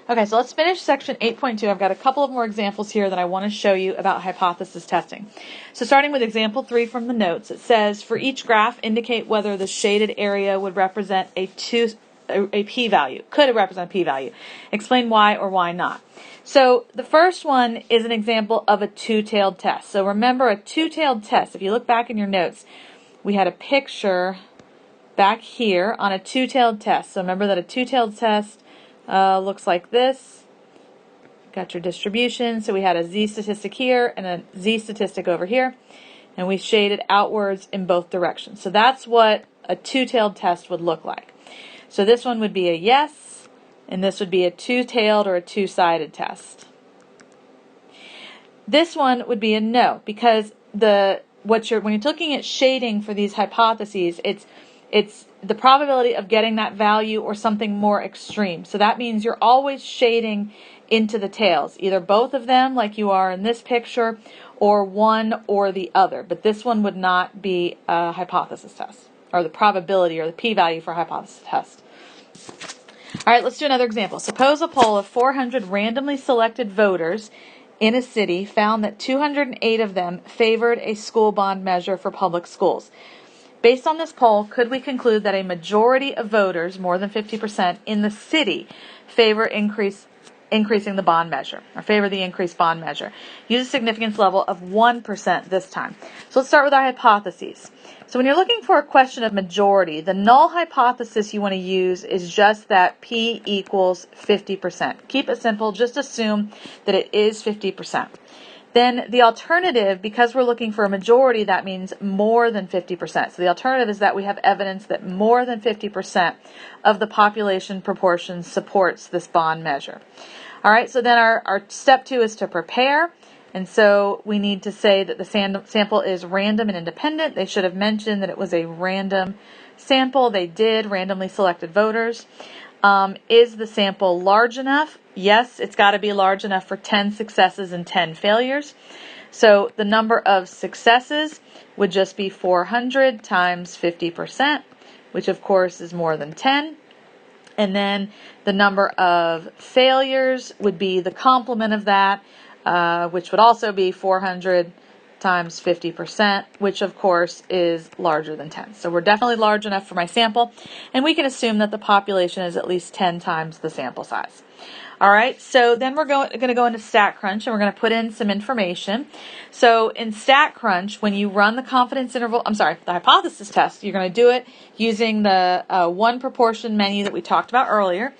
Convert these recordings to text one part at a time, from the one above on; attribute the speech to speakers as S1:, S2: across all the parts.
S1: Okay, so let's finish section 8.2. I've got a couple of more examples here that I want to show you about hypothesis testing. So starting with example 3 from the notes, it says, for each graph, indicate whether the shaded area would represent a p-value, could represent a p-value. Explain why or why not. So the first one is an example of a two-tailed test. So remember a two-tailed test. If you look back in your notes, we had a picture back here on a two-tailed test. So remember that a two-tailed test looks like this. Got your distribution. So we had a z statistic here and a z statistic over here. And we shaded outwards in both directions. So that's what a two-tailed test would look like. So this one would be a yes, and this would be a two-tailed or a two-sided test. This one would be a no, because when you're looking at shading for these hypotheses, it's the probability of getting that value or something more extreme. So that means you're always shading into the tails, either both of them like you are in this picture, or one or the other. But this one would not be a hypothesis test, or the probability or the p-value for a hypothesis test. All right, let's do another example. Suppose a poll of 400 randomly selected voters in a city found that 208 of them favored a school bond measure for public schools. Based on this poll, could we conclude that a majority of voters, more than 50% in the city, favor increasing the bond measure, or favor the increased bond measure? Use a significance level of 1% this time. So let's start with our hypotheses. So when you're looking for a question of majority, the null hypothesis you want to use is just that P equals 50%. Keep it simple. Just assume that it is 50%. Then the alternative, because we're looking for a majority, that means more than 50%. So the alternative is that we have evidence that more than 50% of the population proportion supports this bond measure. All right, so then our step 2 is to prepare. And so we need to say that the sample is random and independent. They should have mentioned that it was a random sample. They did, randomly selected voters. Is the sample large enough? Yes, it's got to be large enough for 10 successes and 10 failures. So the number of successes would just be 400 times 50%, which of course is more than 10. And then the number of failures would be the complement of that, which would also be 400 times 50%, which of course is larger than 10. So we're definitely large enough for my sample, and we can assume that the population is at least 10 times the sample size. All right, so then we're going to go into StatCrunch, and we're going to put in some information. So in StatCrunch, when you run the the hypothesis test, you're going to do it using the one proportion menu that we talked about earlier.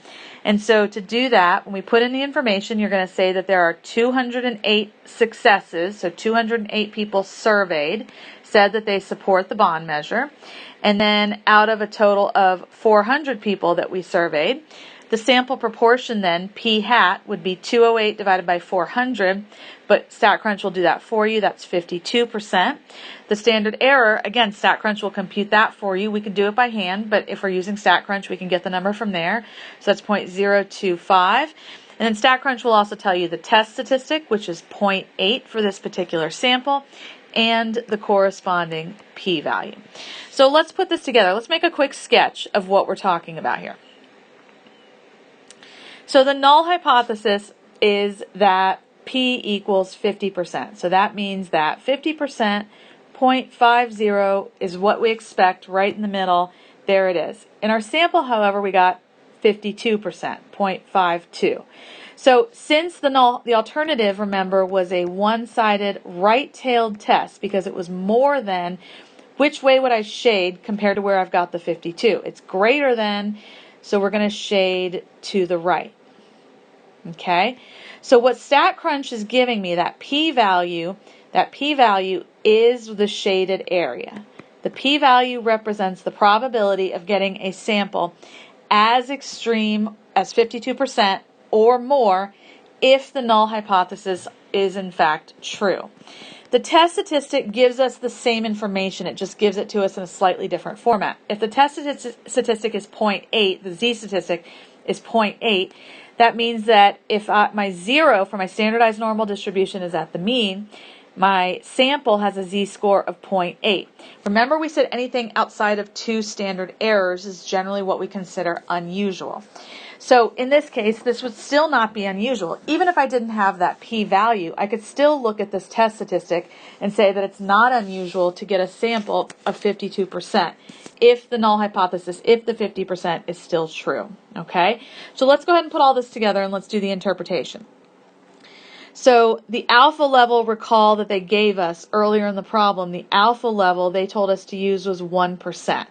S1: And so to do that, when we put in the information, you're going to say that there are 208 successes, so 208 people surveyed said that they support the bond measure. And then out of a total of 400 people that we surveyed, the sample proportion then, p hat, would be 208 divided by 400, but StatCrunch will do that for you. That's 52%. The standard error, again, StatCrunch will compute that for you. We can do it by hand, but if we're using StatCrunch, we can get the number from there. So that's 0.025. And then StatCrunch will also tell you the test statistic, which is 0.8 for this particular sample, and the corresponding p-value. So let's put this together. Let's make a quick sketch of what we're talking about here. So the null hypothesis is that P equals 50%. So that means that 50%, 0.50 is what we expect right in the middle. There it is. In our sample, however, we got 52%, 0.52. So since the alternative, remember, was a one-sided right-tailed test because it was more than, which way would I shade compared to where I've got the 52? It's greater than, so we're going to shade to the right. Okay, so what StatCrunch is giving me, that p-value is the shaded area. The p-value represents the probability of getting a sample as extreme as 52% or more if the null hypothesis is in fact true. The test statistic gives us the same information, it just gives it to us in a slightly different format. If the test statistic is 0.8, the z statistic is 0.8, that means that if my 0 for my standardized normal distribution is at the mean, my sample has a z-score of 0.8. Remember, we said anything outside of 2 standard errors is generally what we consider unusual. So in this case, this would still not be unusual. Even if I didn't have that p-value, I could still look at this test statistic and say that it's not unusual to get a sample of 52% if the null hypothesis, if the 50% is still true. Okay? So let's go ahead and put all this together and let's do the interpretation. So the alpha level, recall that they gave us earlier in the problem, the alpha level they told us to use was 1%.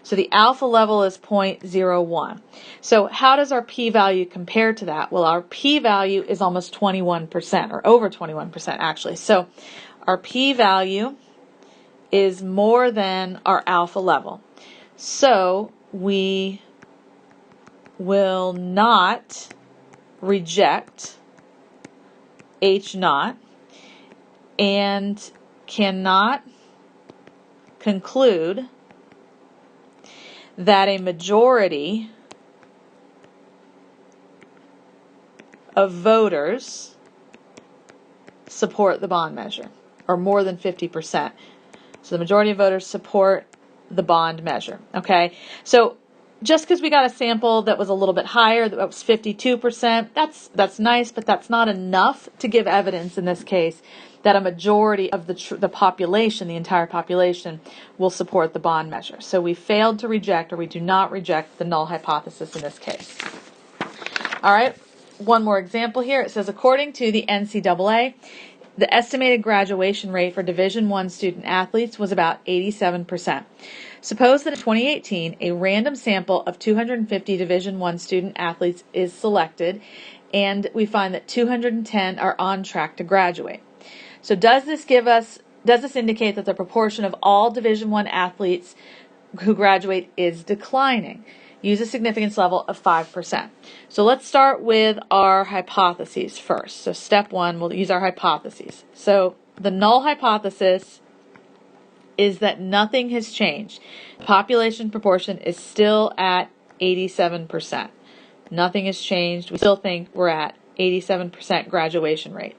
S1: So the alpha level is 0.01. So how does our p-value compare to that? Well, our p-value is almost 21%, or over 21% actually. So our p-value is more than our alpha level. So we will not reject H naught and cannot conclude that a majority of voters support the bond measure, or more than 50%. So the majority of voters support the bond measure. Okay, so just because we got a sample that was a little bit higher, that was 52%, that's nice, but that's not enough to give evidence in this case that a majority of the population, the entire population, will support the bond measure. So we failed to reject, or we do not reject, the null hypothesis in this case. All right, one more example here. It says, according to the NCAA, the estimated graduation rate for Division I student athletes was about 87%. Suppose that in 2018, a random sample of 250 Division I student athletes is selected, and we find that 210 are on track to graduate. So does this indicate that the proportion of all Division I athletes who graduate is declining? Use a significance level of 5%. So let's start with our hypotheses first. So step one, we'll use our hypotheses. So the null hypothesis is that nothing has changed. Population proportion is still at 87%. Nothing has changed. We still think we're at 87% graduation rate.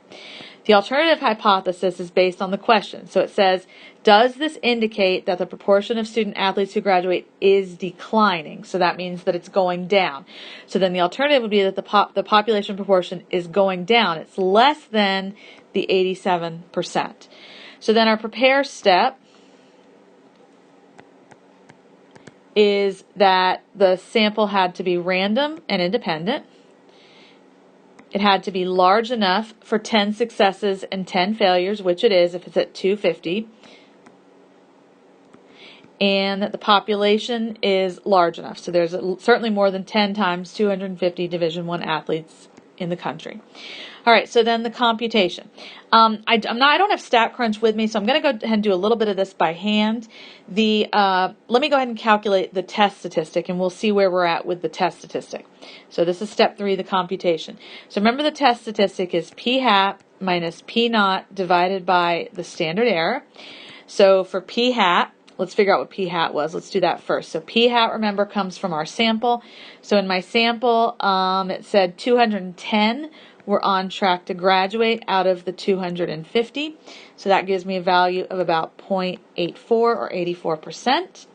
S1: The alternative hypothesis is based on the question. So it says, does this indicate that the proportion of student athletes who graduate is declining? So that means that it's going down. So then the alternative would be that the population proportion is going down. It's less than the 87%. So then our prepare step is that the sample had to be random and independent. It had to be large enough for 10 successes and 10 failures, which it is if it's at 250. And that the population is large enough. So there's certainly more than 10 times 250 Division I athletes in the country. All right, so then the computation. I don't have StatCrunch with me, so I'm going to go ahead and do a little bit of this by hand. Let me go ahead and calculate the test statistic, and we'll see where we're at with the test statistic. So this is step 3, the computation. So remember the test statistic is p hat minus p naught divided by the standard error. So for p hat, let's figure out what p hat was. Let's do that first. So p hat, remember, comes from our sample. So in my sample, it said 210 were on track to graduate out of the 250. So that gives me a value of about 0.84 or 84%.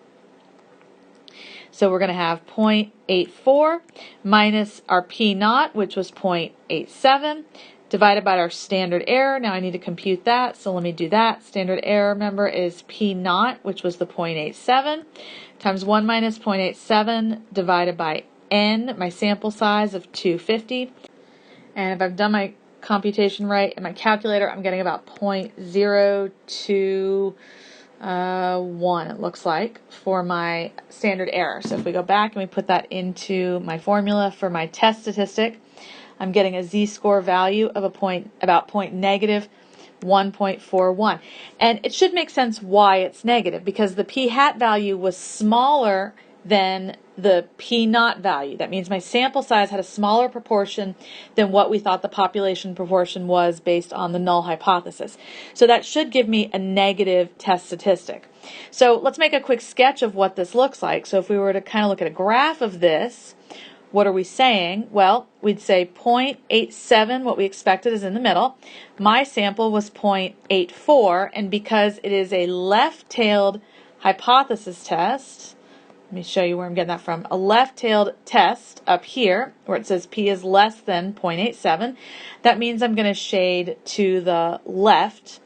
S1: So we're going to have 0.84 minus our p naught, which was 0.87, divided by our standard error. Now I need to compute that, so let me do that. Standard error, remember, is p naught, which was the 0.87, times 1 minus 0.87 divided by n, my sample size of 250. And if I've done my computation right in my calculator, I'm getting about 0.021, it looks like, for my standard error. So if we go back and we put that into my formula for my test statistic, I'm getting a z-score value of about negative 1.41. And it should make sense why it's negative, because the p hat value was smaller than the p naught value. That means my sample size had a smaller proportion than what we thought the population proportion was based on the null hypothesis. So that should give me a negative test statistic. So let's make a quick sketch of what this looks like. So if we were to kind of look at a graph of this, what are we saying? Well, we'd say 0.87, what we expected, is in the middle. My sample was 0.84, and because it is a left-tailed hypothesis test, let me show you where I'm getting that from. A left-tailed test up here where it says P is less than 0.87. That means I'm going to shade to the left,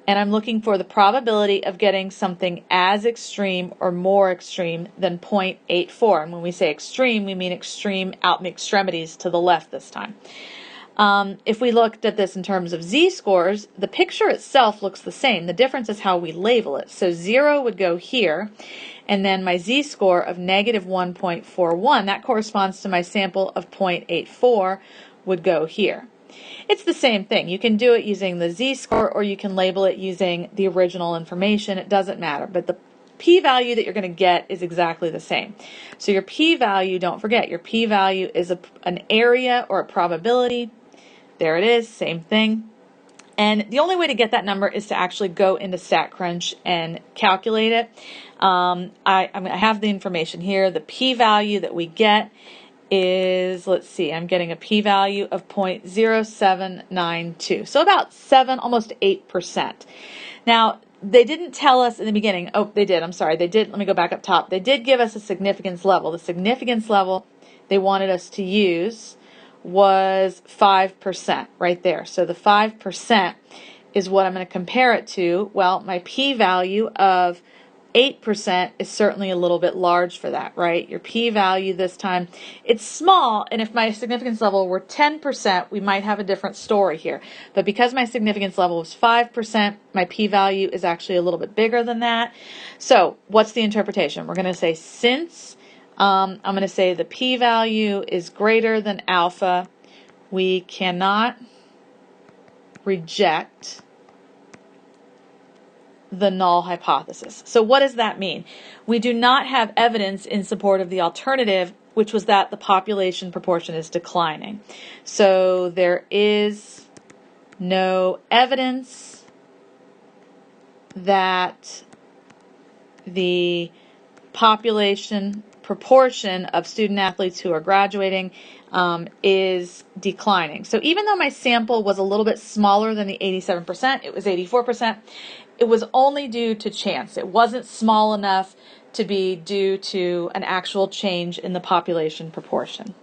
S1: and I'm looking for the probability of getting something as extreme or more extreme than 0.84. And when we say extreme, we mean extreme out in the extremities to the left this time. If we looked at this in terms of z-scores, the picture itself looks the same. The difference is how we label it. So 0 would go here, and then my z-score of negative 1.41, that corresponds to my sample of 0.84, would go here. It's the same thing. You can do it using the z-score, or you can label it using the original information. It doesn't matter, but the p-value that you're going to get is exactly the same. So your p-value, don't forget, your p-value is an area or a probability. There it is, same thing. And the only way to get that number is to actually go into StatCrunch and calculate it. I have the information here. The p-value that we get is, let's see, I'm getting a p-value of 0.0792. So about 7, almost 8%. Now, they didn't tell us in the beginning. Oh, they did. I'm sorry. They did. Let me go back up top. They did give us a significance level. The significance level they wanted us to use was 5% right there. So the 5% is what I'm going to compare it to. Well, my p-value of 8% is certainly a little bit large for that, right? Your p-value this time, it's small, and if my significance level were 10%, we might have a different story here. But because my significance level was 5%, my p-value is actually a little bit bigger than that. So what's the interpretation? We're going to say since I'm going to say the p-value is greater than alpha, we cannot reject the null hypothesis. So what does that mean? We do not have evidence in support of the alternative, which was that the population proportion is declining. So there is no evidence that the population proportion of student athletes who are graduating is declining. So even though my sample was a little bit smaller than the 87%, it was 84%, it was only due to chance. It wasn't small enough to be due to an actual change in the population proportion.